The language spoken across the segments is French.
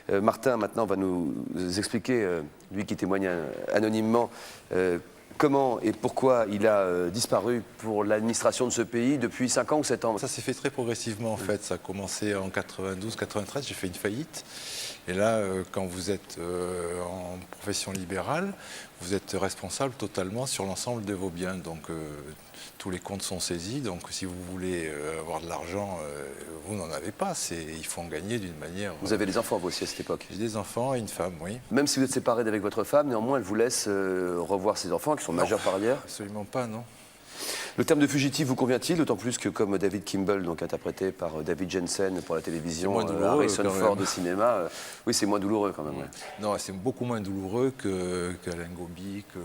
Martin, maintenant, va nous expliquer, lui qui témoigne anonymement, comment et pourquoi il a disparu pour l'administration de ce pays depuis 5 ans ou 7 ans. Ça s'est fait très progressivement en fait. Ça a commencé en 92-93, j'ai fait une faillite. Et là, quand vous êtes en profession libérale, vous êtes responsable totalement sur l'ensemble de vos biens. Donc tous les comptes sont saisis. Donc si vous voulez avoir de l'argent, vous n'en avez pas. Il faut en gagner d'une manière... Vous avez des enfants vous aussi à cette époque? J'ai des enfants et une femme, oui. Même si vous êtes séparé d'avec votre femme, néanmoins elle vous laisse revoir ses enfants qui sont majeurs par ailleurs? Absolument pas, non. Le terme de fugitif vous convient-il? D'autant plus que comme David Kimball, donc interprété par David Jensen pour la télévision, Harrison Ford au cinéma, oui c'est moins douloureux quand même. Ouais. Non, c'est beaucoup moins douloureux qu'Alain Gobi, que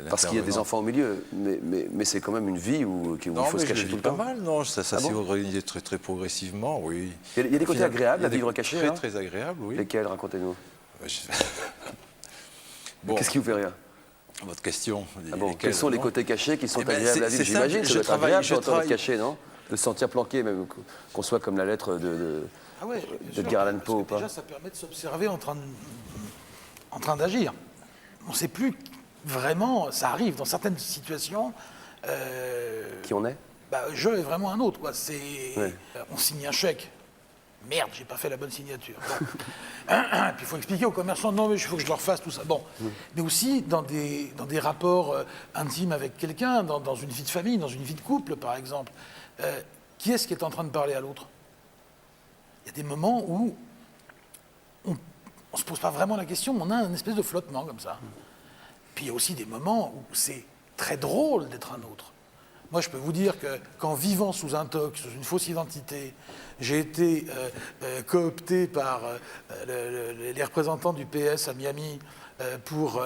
parce qu'il y a des enfants au milieu, mais c'est quand même une vie où il faut se cacher tout le temps. Pas mal, non, ça s'est organisé très, très progressivement, oui. Il y a des côtés agréables à vivre caché. Très, très agréables, oui. Lesquels, racontez-nous. Bon. Qu'est-ce qui vous fait rire? Votre question. Quels sont les côtés cachés qui sont agréables à vivre? J'imagine, ça doit être agréable d'être caché, non? De se sentir planqué, même qu'on soit comme la lettre de Edgar Allan Poe ou pas. Déjà, ça permet de s'observer en train d'agir. On ne sait plus vraiment, ça arrive dans certaines situations. Qui on est? Je est vraiment un autre, quoi. On signe un chèque. Merde, j'ai pas fait la bonne signature. Bon. Puis il faut expliquer aux commerçants, non mais il faut que je leur fasse tout ça. Bon. Mais aussi dans des rapports intimes avec quelqu'un, dans une vie de famille, dans une vie de couple par exemple. Qui est-ce qui est en train de parler à l'autre? Il y a des moments où on ne se pose pas vraiment la question, on a une espèce de flottement comme ça. Puis il y a aussi des moments où c'est très drôle d'être un autre. Moi, je peux vous dire que qu'en vivant sous un toc, sous une fausse identité, j'ai été coopté par les représentants du PS à Miami pour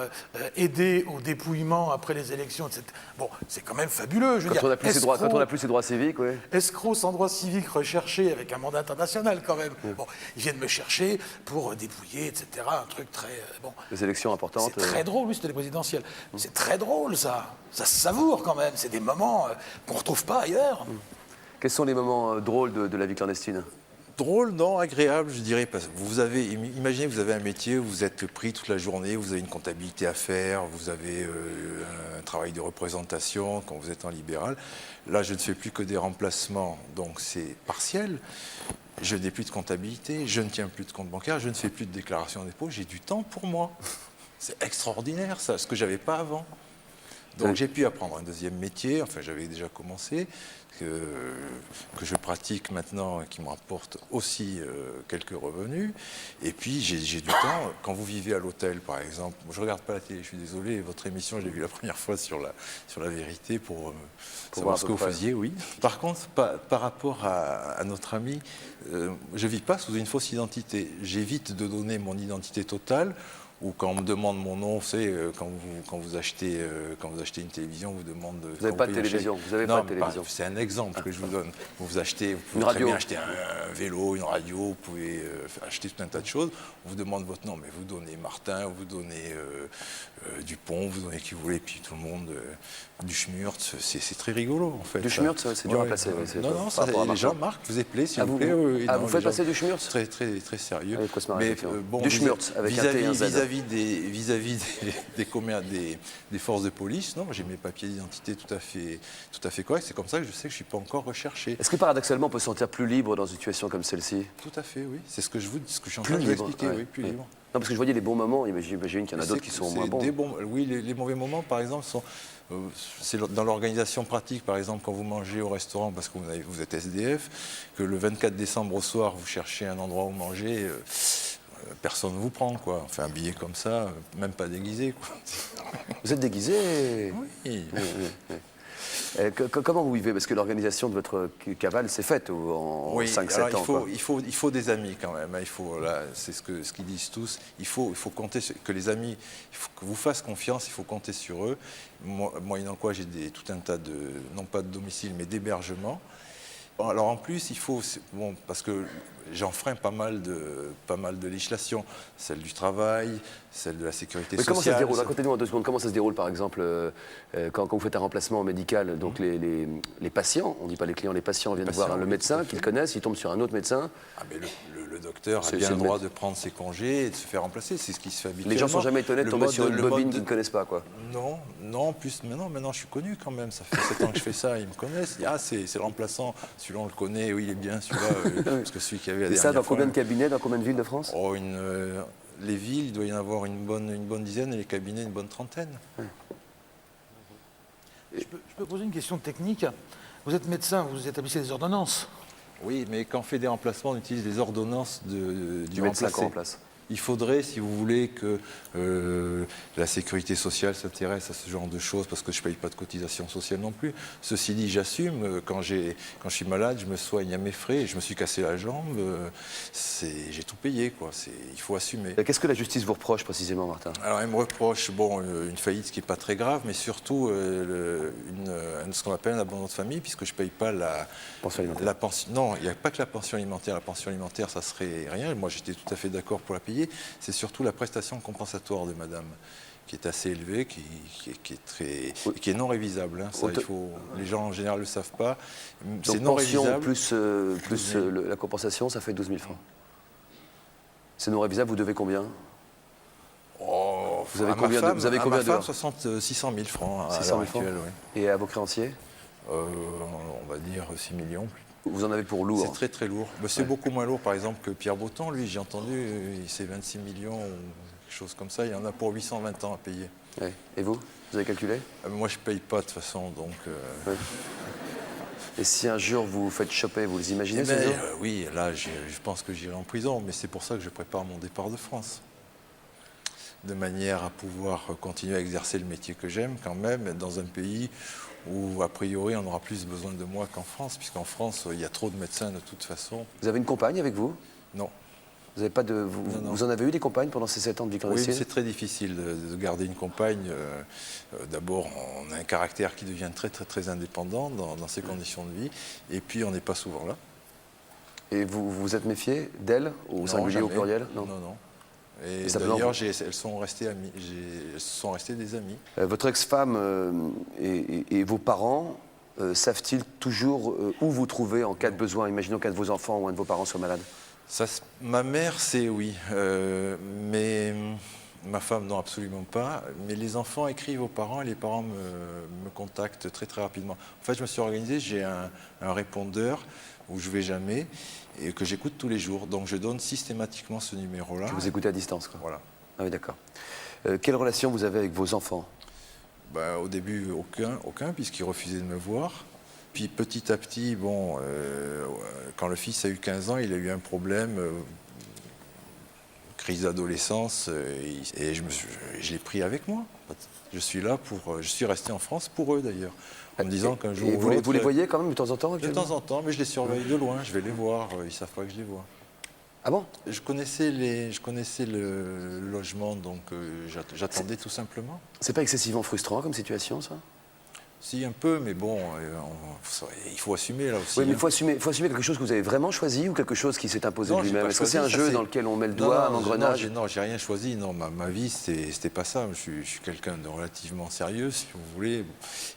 aider au dépouillement après les élections, etc. Bon, c'est quand même fabuleux. Quand on n'a plus ses droits civiques, oui. Escroc sans droits civiques recherché avec un mandat international, quand même. Bon, ils viennent me chercher pour dépouiller, etc. Un truc très... Les élections importantes. C'est très drôle, oui, c'était les présidentielles. C'est très drôle, ça. Ça se savoure, quand même. C'est des moments qu'on ne retrouve pas ailleurs. Quels sont les moments drôles de la vie clandestine? Drôle, non, agréable, je dirais. Parce que imaginez que vous avez un métier, vous êtes pris toute la journée, vous avez une comptabilité à faire, vous avez un travail de représentation quand vous êtes en libéral. Là, je ne fais plus que des remplacements, donc c'est partiel. Je n'ai plus de comptabilité, je ne tiens plus de compte bancaire, je ne fais plus de déclaration d'impôt, j'ai du temps pour moi. C'est extraordinaire, ça, ce que je n'avais pas avant. Donc j'ai pu apprendre un deuxième métier, enfin j'avais déjà commencé, que je pratique maintenant, qui me rapporte aussi quelques revenus. Et puis j'ai du temps, quand vous vivez à l'hôtel par exemple, je ne regarde pas la télé, je suis désolé, votre émission j'ai vu la première fois sur la vérité pour savoir ce que vous faisiez, oui. Par contre, par rapport à notre ami, je ne vis pas sous une fausse identité, j'évite de donner mon identité totale. Ou quand on me demande mon nom, c'est quand vous achetez une télévision, on vous demande... Vous n'avez pas de télévision, vous n'avez pas de télévision. C'est un exemple que je vous donne. Vous pouvez très bien acheter un vélo, une radio, vous pouvez acheter tout un tas de choses. On vous demande votre nom, mais vous donnez Martin, vous donnez Dupont, vous donnez qui vous voulez, puis tout le monde... Du schmurtz, c'est très rigolo en fait. Du schmurtz, c'est dur à placer. Non, les gens marquent, je vous ai plaît, s'il vous plaît. Vous faites passer du schmurtz? Très, très, très sérieux. Mais bon, du schmurtz, avec un T, un Z. Vis-à-vis des forces de police, non, j'ai mes papiers d'identité tout à fait corrects. C'est comme ça que je sais que je ne suis pas encore recherché. Est-ce que paradoxalement, on peut se sentir plus libre dans une situation comme celle-ci? Tout à fait, oui. C'est ce que je suis en train de vous expliquer, oui, plus libre. Non, parce que je voyais les bons moments, j'imagine qu'il y en a d'autres qui sont moins bons. Oui, les mauvais moments, par exemple, sont... c'est dans l'organisation pratique, par exemple, quand vous mangez au restaurant parce que vous êtes SDF, que le 24 décembre au soir, vous cherchez un endroit où manger, personne ne vous prend, quoi. Enfin, un billet comme ça, même pas déguisé, quoi. Vous êtes déguisé? Oui. Comment vous vivez? Parce que l'organisation de votre cavale s'est faite en 5-7 ans. Il faut des amis quand même. C'est ce qu'ils disent tous. Il faut compter que les amis, il faut que vous fassent confiance, il faut compter sur eux. Moyennant quoi, j'ai tout un tas de, non pas de domicile, mais d'hébergements. Alors en plus, il faut, parce que j'enfreins pas mal de législations, celle du travail, celle de la sécurité sociale. Comment ça se déroule? Racontez-nous en 2 secondes, comment ça se déroule par exemple quand vous faites un remplacement médical, donc les patients, on ne dit pas les clients, les patients viennent voir le médecin qu'ils connaissent, ils tombent sur un autre médecin. Ah, mais le le docteur a C'est bien le le droit maître. de prendre ses congés et de se faire remplacer. C'est ce qui se fait habituellement. Les gens sont jamais étonnés de Le tomber mode- sur une le bobine mode qu'ils ne connaissent pas, quoi. Non, non, en plus, maintenant je suis connu quand même. Ça fait 7 ans que je fais ça, ils me connaissent. Ils disent, ah, c'est le remplaçant. Celui-là, on le connaît, oui, il est bien, celui-là. Parce que celui qui avait la Et ça, dernière dans fois, combien de cabinets, dans combien de villes de France? Oh, les villes, il doit y en avoir une bonne dizaine et les cabinets, une bonne trentaine. Je peux poser une question technique. Vous êtes médecin, vous établissez des ordonnances. Oui, mais quand on fait des remplacements, on utilise des ordonnances Du médecin remplacé. qu'on remplace. Il faudrait, si vous voulez, que la sécurité sociale s'intéresse à ce genre de choses, parce que je ne paye pas de cotisation sociale non plus. Ceci dit, j'assume, quand je suis malade, je me soigne à mes frais, je me suis cassé la jambe, j'ai tout payé, quoi. Il faut assumer. Qu'est-ce que la justice vous reproche précisément, Martin? Alors, elle me reproche une faillite qui n'est pas très grave, mais surtout ce qu'on appelle un abandon de famille, puisque je ne paye pas Pension alimentaire. la pension. Non, il n'y a pas que la pension alimentaire. La pension alimentaire, ça serait rien. Moi, j'étais tout à fait d'accord pour la payer. C'est surtout la prestation compensatoire de madame, qui est assez élevée, qui est non révisable. Hein. Ça, les gens en général ne le savent pas. C'est Donc non pension révisable. plus la compensation, ça fait 12 000 francs. C'est non révisable, vous devez combien? Oh, Vous avez à ma combien femme- vous avez à combien ma femme, d'heures? 600 000 francs à 600 000 l'heure francs. actuelle, oui. Et à vos créanciers? On va dire 6 millions. Vous en avez pour lourd. C'est très très lourd. Mais c'est beaucoup moins lourd par exemple que Pierre Boton. Lui, j'ai entendu, c'est 26 millions ou quelque chose comme ça. Il y en a pour 820 ans à payer. Ouais. Et vous avez calculé? Moi, je ne paye pas de toute façon. Donc, Ouais. Et si un jour vous vous faites choper, vous les imaginez eh ce ben, jour? oui, là, je pense que j'irai en prison. Mais c'est pour ça que je prépare mon départ de France. De manière à pouvoir continuer à exercer le métier que j'aime quand même, être dans un pays où, a priori, on aura plus besoin de moi qu'en France, puisqu'en France, il y a trop de médecins de toute façon. Vous avez une compagne avec vous? Non. Vous avez pas de, vous, Non. vous en avez eu des compagnes pendant ces 7 ans de vie Oui, mais clandestine? c'est très difficile de garder une compagne. D'abord, on a un caractère qui devient très, très, très indépendant dans ces conditions de vie, et puis on n'est pas souvent là. Et vous vous êtes méfié d'elle, au Non, singulier, au jamais. pluriel? Non. Et simplement, d'ailleurs, elles sont restées amies. Elles sont restées des amies. Votre ex-femme et vos parents savent-ils toujours où vous trouver en cas de besoin? Imaginons qu'un de vos enfants ou un de vos parents soit malade. Ma mère, c'est oui. Mais ma femme, non, absolument pas. Mais les enfants écrivent aux parents et les parents me contactent très, très rapidement. En fait, je me suis organisé, j'ai un répondeur où je ne vais jamais et que j'écoute tous les jours. Donc, je donne systématiquement ce numéro-là. Que vous écoutez à distance, quoi. Voilà. Ah oui, d'accord. Quelle relation vous avez avec vos enfants? Au début, aucun, puisqu'ils refusaient de me voir. Puis petit à petit, quand le fils a eu 15 ans, il a eu un problème, crise d'adolescence, et je l'ai pris avec moi. Je suis resté en France pour eux d'ailleurs, en me disant qu'un jour Et ou vous, l'autre... vous les voyez quand même de temps en temps De actuellement? temps en temps, mais je les surveille de loin, je vais les voir, ils ne savent pas que je les vois. Ah bon? Je connaissais le logement, donc j'attendais tout simplement. C'est pas excessivement frustrant comme situation, ça? Si, un peu, mais bon, il faut assumer là aussi. Oui, mais il hein. faut assumer quelque chose que vous avez vraiment choisi ou quelque chose qui s'est imposé Non, de j'ai lui-même? pas Est-ce que choisi, c'est un ça, jeu c'est- dans lequel on met le Non, doigt, un non, engrenage? non, j'ai rien choisi. Non, ma vie, c'était pas ça. Je suis quelqu'un de relativement sérieux, si vous voulez.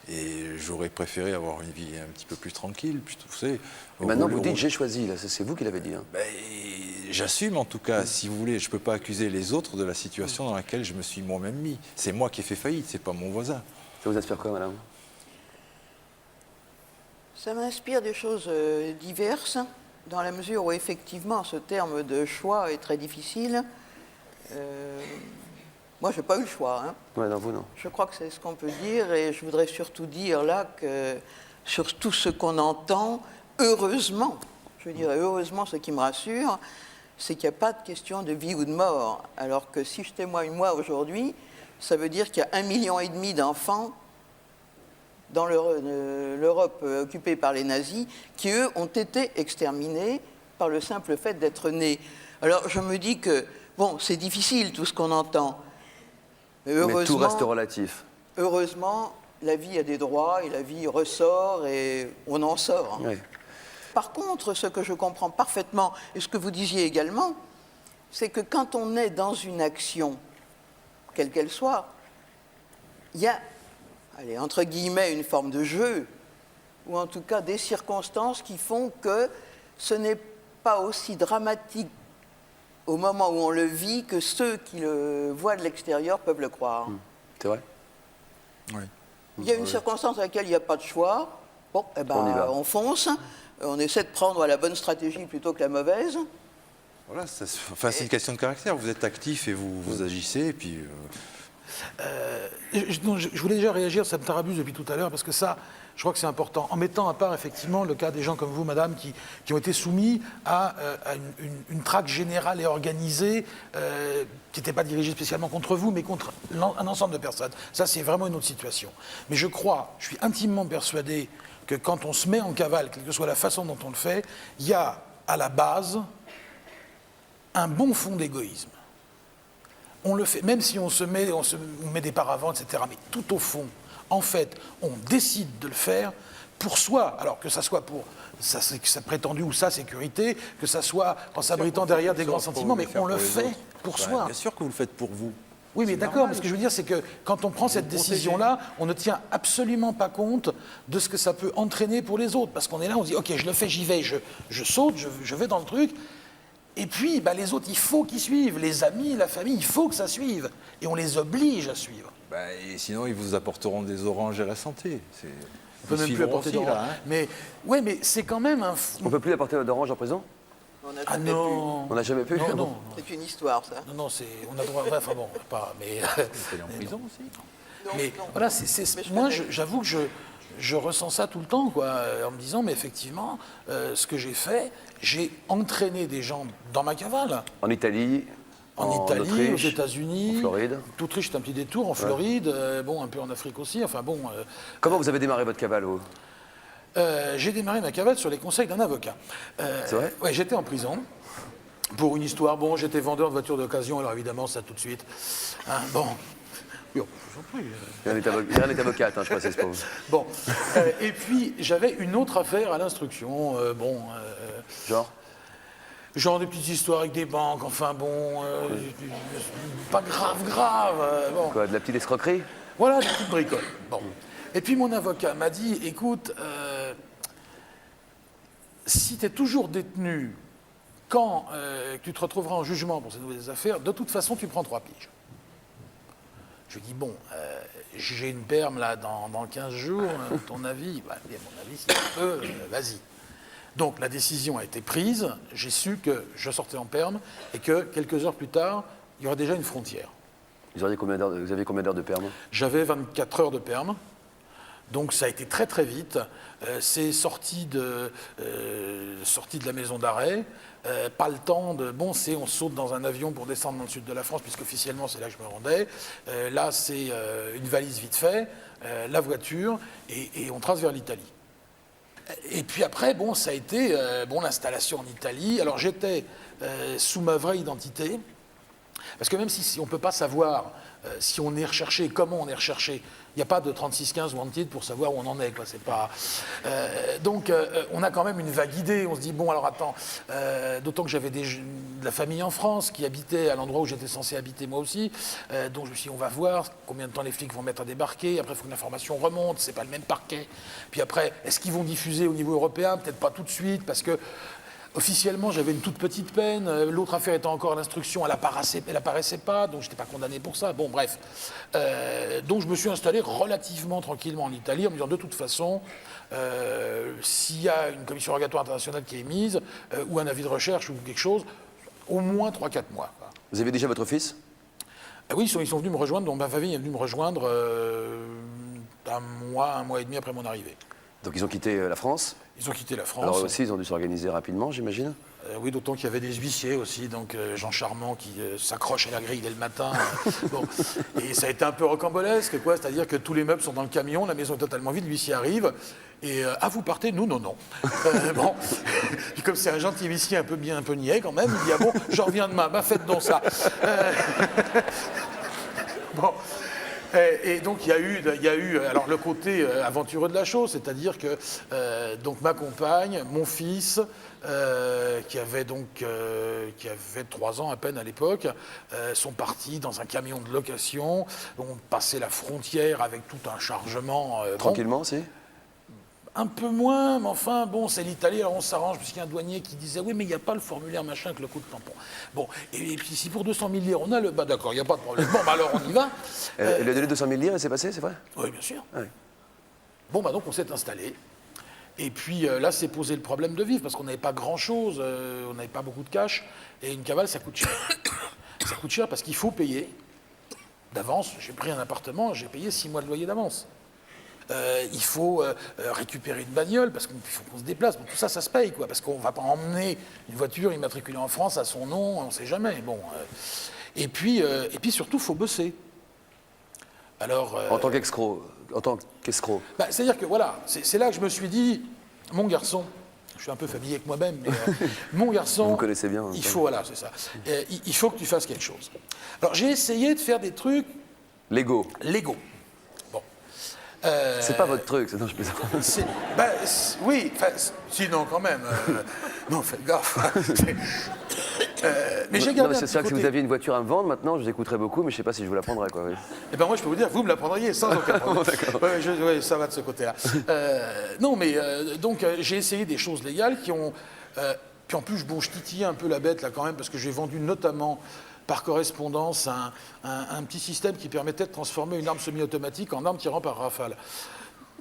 Et j'aurais préféré avoir une vie un petit peu plus tranquille. Plutôt, vous savez, Et maintenant, vous dites j'ai choisi, là, c'est vous qui l'avez dit. Hein. J'assume en tout cas, si vous voulez. Je ne peux pas accuser les autres de la situation dans laquelle je me suis moi-même mis. C'est moi qui ai fait faillite, c'est pas mon voisin. Ça vous inspire quoi, madame? Ça m'inspire des choses diverses, dans la mesure où effectivement ce terme de choix est très difficile. Moi, je n'ai pas eu le choix. Hein. Ouais, non, vous, non. Je crois que c'est ce qu'on peut dire, et je voudrais surtout dire là que sur tout ce qu'on entend, heureusement, je dirais heureusement, ce qui me rassure, c'est qu'il n'y a pas de question de vie ou de mort. Alors que si je témoigne moi aujourd'hui, ça veut dire qu'il y a 1,5 million d'enfants dans l'Europe occupée par les nazis, qui, eux, ont été exterminés par le simple fait d'être nés. Alors, je me dis que, bon, c'est difficile, tout ce qu'on entend. Mais tout reste relatif. Heureusement, la vie a des droits, et la vie ressort, et on en sort. Hein. Oui. Par contre, ce que je comprends parfaitement, et ce que vous disiez également, c'est que quand on est dans une action, quelle qu'elle soit, il y a, allez, entre guillemets, une forme de jeu, ou en tout cas des circonstances qui font que ce n'est pas aussi dramatique au moment où on le vit que ceux qui le voient de l'extérieur peuvent le croire. C'est vrai? Oui. Il y a une circonstance à laquelle il n'y a pas de choix. Bon, eh ben, On y va. on fonce. On essaie de prendre la bonne stratégie plutôt que la mauvaise. Voilà, c'est une question de caractère. Vous êtes actif et vous agissez, et puis... Je voulais déjà réagir, ça me tarabuse depuis tout à l'heure, parce que ça, je crois que c'est important. En mettant à part, effectivement, le cas des gens comme vous, madame, qui ont été soumis à une traque générale et organisée, qui n'était pas dirigée spécialement contre vous, mais contre un ensemble de personnes. Ça, c'est vraiment une autre situation. Mais je suis intimement persuadé que quand on se met en cavale, quelle que soit la façon dont on le fait, il y a, à la base, un bon fond d'égoïsme. On le fait, même si on met des paravents, etc. Mais tout au fond, en fait, on décide de le faire pour soi. Alors que ça soit pour sa prétendue ou sa sécurité, que ça soit en s'abritant derrière des grands sentiments, mais on le fait pour soi. Bien sûr que vous le faites pour vous. Oui, mais C'est d'accord, normal. mais ce que je veux dire, c'est que quand on prend cette décision-là, on ne tient absolument pas compte de ce que ça peut entraîner pour les autres. Parce qu'on est là, on se dit, OK, je le fais, j'y vais, je saute, je vais dans le truc. Et puis, bah, les autres, il faut qu'ils suivent. Les amis, la famille, il faut que ça suive. Et on les oblige à suivre. Et sinon, ils vous apporteront des oranges à la santé. On peut même plus apporter d'orange. Mais, ouais, mais c'est quand même un... On ne peut plus apporter d'orange en prison? On n'a Ah jamais non. On n'a jamais pu? Non, non. pu. C'est une histoire, ça. Non, on a droit... Enfin bon, pas... Mais, Vous allez en prison aussi. mais non. voilà, Mais je moi, connais. j'avoue que je ressens ça tout le temps, quoi, en me disant, mais effectivement, ce que j'ai fait, j'ai entraîné des gens dans ma cavale. En Italie, En Italie, Autriche, aux États-Unis, en Floride. Autriche, c'est un petit détour, en Floride, bon, un peu en Afrique aussi. Enfin bon, Comment vous avez démarré votre cavale? j'ai démarré ma cavale sur les conseils d'un avocat. C'est vrai? Ouais, j'étais en prison. Pour une histoire, bon, j'étais vendeur de voitures d'occasion, alors évidemment, ça tout de suite. Hein, bon. Yo, je vous en prie, Irène est avocate, je précise pour vous. Bon. Et puis, j'avais une autre affaire à l'instruction. Genre des petites histoires avec des banques, enfin bon, pas grave. Bon. Quoi, de la petite escroquerie? Voilà, des petites bricoles. Bon. Et puis mon avocat m'a dit, écoute, si tu es toujours détenu quand tu te retrouveras en jugement pour ces nouvelles affaires, de toute façon, tu prends 3 piges. Je lui dis, bon, j'ai une perme là dans 15 jours, ton avis? Bah, bien, mon avis, si tu peux, vas-y. Donc la décision a été prise, j'ai su que je sortais en perme et que quelques heures plus tard, il y aurait déjà une frontière. Vous aviez combien d'heures de perme? J'avais 24 heures de perme, donc ça a été très très vite. C'est sorti de la maison d'arrêt, pas le temps de... Bon, on saute dans un avion pour descendre dans le sud de la France, puisqu'officiellement c'est là que je me rendais. Là, c'est une valise vite fait, la voiture, et on trace vers l'Italie. Et puis après, bon, ça a été l'installation en Italie. Alors j'étais sous ma vraie identité, parce que même si on ne peut pas savoir si on est recherché, comment on est recherché, il n'y a pas de 3615 wanted pour savoir où on en est, quoi. C'est pas... donc on a quand même une vague idée. On se dit, bon, alors attends, d'autant que j'avais de la famille en France qui habitait à l'endroit où j'étais censé habiter moi aussi. Donc je me suis dit, on va voir combien de temps les flics vont mettre à débarquer. Après, il faut que l'information remonte, c'est pas le même parquet. Puis après, est-ce qu'ils vont diffuser au niveau européen? Peut-être pas tout de suite, parce que officiellement, j'avais une toute petite peine. L'autre affaire étant encore à l'instruction, elle apparaissait pas, donc je n'étais pas condamné pour ça. Bon, bref. Donc je me suis installé relativement tranquillement en Italie en me disant, de toute façon, s'il y a une commission rogatoire internationale qui est émise, ou un avis de recherche ou quelque chose, au moins 3-4 mois. Quoi. Vous avez déjà votre fils? Oui, ils sont venus me rejoindre, donc ma famille est venue me rejoindre un mois et demi après mon arrivée. Donc ils ont quitté la France? Ils ont quitté la France. Alors eux aussi, ils ont dû s'organiser rapidement, j'imagine? Oui, d'autant qu'il y avait des huissiers aussi, donc Jean Charmant qui s'accroche à la grille dès le matin. Bon. Et ça a été un peu rocambolesque, quoi. C'est-à-dire que tous les meubles sont dans le camion, la maison est totalement vide, l'huissier arrive, et vous partez? Nous, non. Bon. Puis comme c'est un gentil huissier un peu niais quand même, il dit, ah bon, j'en reviens demain, bah faites donc ça. Bon. Et donc il y a eu alors le côté aventureux de la chose, c'est-à-dire que donc ma compagne, mon fils, qui avait 3 ans à peine à l'époque, sont partis dans un camion de location, ont passé la frontière avec tout un chargement. Tranquillement aussi? Un peu moins, mais enfin, bon, c'est l'Italie, alors on s'arrange, puisqu'il y a un douanier qui disait, oui, mais il n'y a pas le formulaire machin avec le coup de tampon. Bon, et puis si pour 200 000 lire, on a le... Bah d'accord, il n'y a pas de problème. Bon, bah alors on y va. Il a donné 200 000 lire et c'est passé, c'est vrai? Oui, bien sûr. Ouais. Bon, bah donc on s'est installé. Et puis là, c'est posé le problème de vivre, parce qu'on n'avait pas grand-chose, on n'avait pas beaucoup de cash, et une cavale, ça coûte cher. Ça coûte cher parce qu'il faut payer d'avance. J'ai pris un appartement, j'ai payé 6 mois de loyer d'avance. Il faut récupérer une bagnole parce qu'il faut qu'on se déplace. Bon, tout ça, ça se paye, quoi, parce qu'on ne va pas emmener une voiture immatriculée en France à son nom, on ne sait jamais. Bon, et puis surtout, il faut bosser. Alors, En tant qu'escroc. bah, c'est-à-dire que voilà, c'est là que je me suis dit, mon garçon, je suis un peu familier avec moi-même, mais mon garçon, Vous connaissez bien. il faut, voilà, c'est ça. Il faut que tu fasses quelque chose. Alors j'ai essayé de faire des trucs Lego. légaux. Bon. C'est pas votre truc, non, je plaisante. Oui, sinon quand même. Non, faites gaffe. Mais j'ai Non, gardé mais un c'est petit ça que si côté. vous aviez une voiture à me vendre, maintenant, je vous écouterais beaucoup, mais je sais pas si je vous la prendrais, quoi. Oui. Eh ben moi, je peux vous dire, vous me la prendriez sans aucun problème. Ouais, ça va de ce côté-là. Non, mais donc j'ai essayé des choses légales qui ont... puis en plus, bon, je titillais un peu la bête là quand même, parce que j'ai vendu notamment par correspondance un petit système qui permettait de transformer une arme semi-automatique en arme tirant par rafale.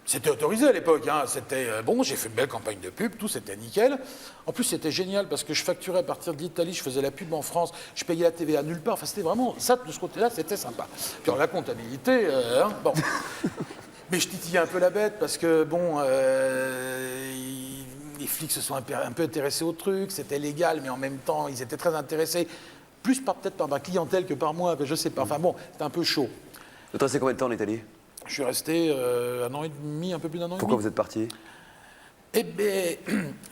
C'était autorisé à l'époque, hein. C'était bon, j'ai fait une belle campagne de pub, tout c'était nickel. En plus c'était génial parce que je facturais à partir de l'Italie, je faisais la pub en France, je payais la TVA nulle part, enfin c'était vraiment, ça de ce côté-là c'était sympa. Puis alors la comptabilité, bon. Mais je titillais un peu la bête parce que bon, les flics se sont un peu intéressés au truc, c'était légal mais en même temps ils étaient très intéressés, plus peut-être par ma clientèle que par moi, je sais pas, enfin bon, c'était un peu chaud. Vous êtes resté combien de temps en Italie? Je suis resté 1 an et demi, un peu plus d'1 an et demi. Pourquoi vous êtes parti? Eh bien,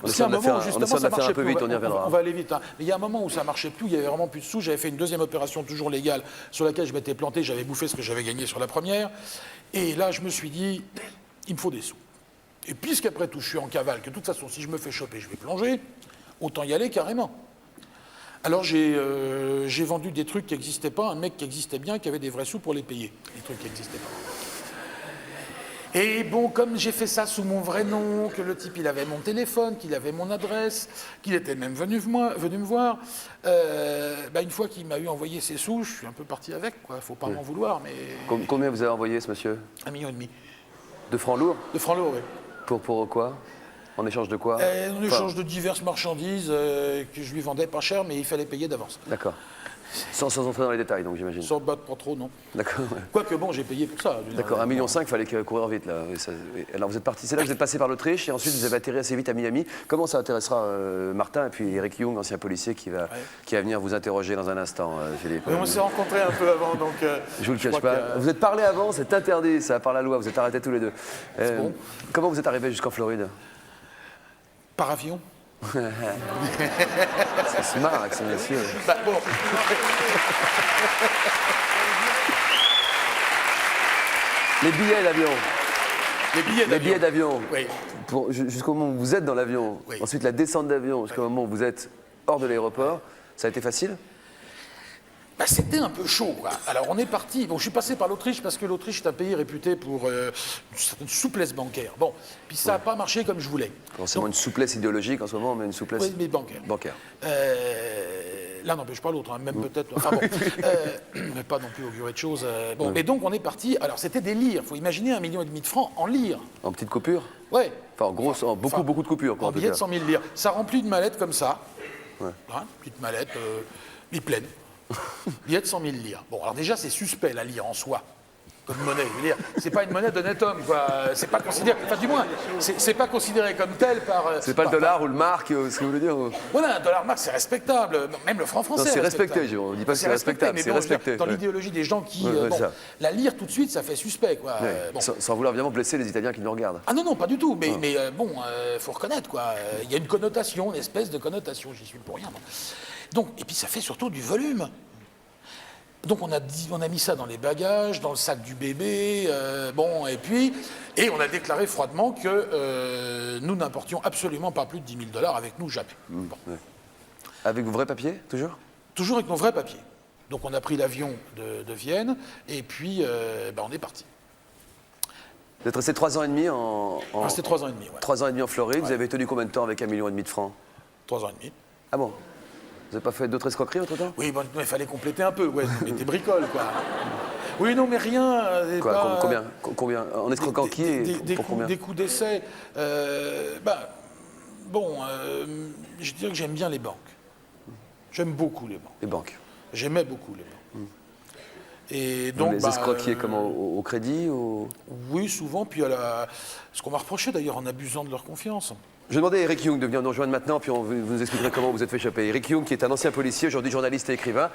On c'est un essaie de la moment faire- où on justement essaie de ça la faire marchait un peu plus. vite, on y reviendra. On va aller vite, hein. Mais il y a un moment où ça marchait plus, il y avait vraiment plus de sous. J'avais fait une deuxième opération toujours légale sur laquelle je m'étais planté, j'avais bouffé ce que j'avais gagné sur la première. Et là, je me suis dit, il me faut des sous. Et puisqu'après tout, je suis en cavale, que de toute façon, si je me fais choper, je vais plonger, autant y aller carrément. Alors j'ai vendu des trucs qui n'existaient pas, un mec qui existait bien, qui avait des vrais sous pour les payer, des trucs qui n'existaient pas. Et bon, comme j'ai fait ça sous mon vrai nom, que le type il avait mon téléphone, qu'il avait mon adresse, qu'il était même venu me voir, une fois qu'il m'a eu envoyé ses sous, je suis un peu parti avec, quoi. Faut pas m'en vouloir, mais Combien vous avez envoyé, ce monsieur? 1,5 million. De francs lourds? De francs lourds, oui. Pour quoi? En échange de quoi? En échange de diverses marchandises que je lui vendais pas cher, mais il fallait payer d'avance. D'accord. Sans entrer dans les détails, donc j'imagine. Sans battre pas trop, non. D'accord. Ouais. Quoique bon, j'ai payé pour ça. D'accord, 1,5 million, il fallait courir vite là. Oui. Alors vous êtes parti, c'est là que vous êtes passé par l'Autriche et ensuite vous avez atterri assez vite à Miami. Comment ça intéressera Martin et puis Eric Young, ancien policier, qui va venir vous interroger dans un instant, Philippe. Mais on s'est rencontrés un peu avant, donc... Je vous le cache crois pas. que- Vous êtes parlé avant, c'est interdit, ça, par la loi, vous êtes arrêtés tous les deux. bon. Comment vous êtes arrivé jusqu'en Floride? Par avion. C'est smart, avec ce monsieur. Bah, bon. Les billets d'avion. Les billets d'avion. d'avion. Oui. Jusqu'au moment où vous êtes dans l'avion, Oui. ensuite la descente d'avion, jusqu'au moment où vous êtes hors de l'aéroport, ça a été facile? Bah, c'était un peu chaud, quoi. Alors on est parti. Bon, je suis passé par l'Autriche parce que l'Autriche est un pays réputé pour une certaine souplesse bancaire. Bon, puis ça n'a pas marché comme je voulais. Forcément une souplesse idéologique en ce moment, mais une souplesse Oui, mais bancaire. bancaire. L'un n'empêche pas l'autre, hein, même peut-être. Enfin bon, mais pas non plus augurer de choses. Bon, mais donc on est parti. Alors c'était des lires. Il faut imaginer 1,5 million de francs en lires. En petites coupures? Ouais. Enfin, en gros, beaucoup de coupures. Quoi, En en tout billets de cas. 100 000 lires. Ça remplit une mallette comme ça. Ouais. Hein, petite mallette, mi-pleine. Billets de 100 000 lires. Bon, alors déjà, c'est suspect, la lire en soi, comme monnaie. Je veux dire, c'est pas une monnaie d'honnête homme, quoi. C'est pas considéré, enfin, du moins, c'est pas considéré comme tel par... C'est pas le dollar ou le marque, ce que vous voulez dire? Voilà, un dollar marque, c'est respectable. Même le franc français. Non, c'est respectable. respecté, on dit pas que c'est respectable, mais c'est bon, je veux dire, respecté, dans ouais. l'idéologie des gens qui... Ouais, bon, ça. la lire tout de suite, ça fait suspect, quoi. Ouais. Bon. Sans vouloir évidemment blesser les Italiens qui nous regardent. Ah non, non, pas du tout. Mais bon, faut reconnaître, quoi. Il y a une connotation, une espèce de connotation. J'y suis pour rien, moi. Donc, et puis ça fait surtout du volume. Donc on a mis ça dans les bagages, dans le sac du bébé, et on a déclaré froidement que nous n'importions absolument pas plus de 10 000 $ avec nous, jamais. Bon. Ouais. Avec vos vrais papiers, toujours? Toujours avec nos vrais papiers. Donc on a pris l'avion de Vienne, et puis on est parti. Vous êtes resté 3 ans et demi en... C'était 3 ans et demi, ouais. 3 ans et demi en Floride. Vous Ouais. avez tenu combien de temps avec 1,5 million de francs? 3 ans et demi. Ah bon? Vous n'avez pas fait d'autres escroqueries entre-temps? Oui, bon, il fallait compléter un peu, ouais, mais des bricoles, quoi. Oui, non, mais rien. Quoi, pas- combien? En escroquant qui et pour combien? Des coups d'essai. Je dirais que j'aime bien les banques. J'aime beaucoup les banques. Les banques. J'aimais beaucoup les banques. Et donc, Les escroquiez comment? Au crédit Oui, souvent. Puis ce qu'on m'a reproché d'ailleurs en abusant de leur confiance. Je vais demander à Eric Young de venir nous rejoindre maintenant, puis vous nous expliquerez comment vous êtes fait choper. Eric Young, qui est un ancien policier, aujourd'hui journaliste et écrivain.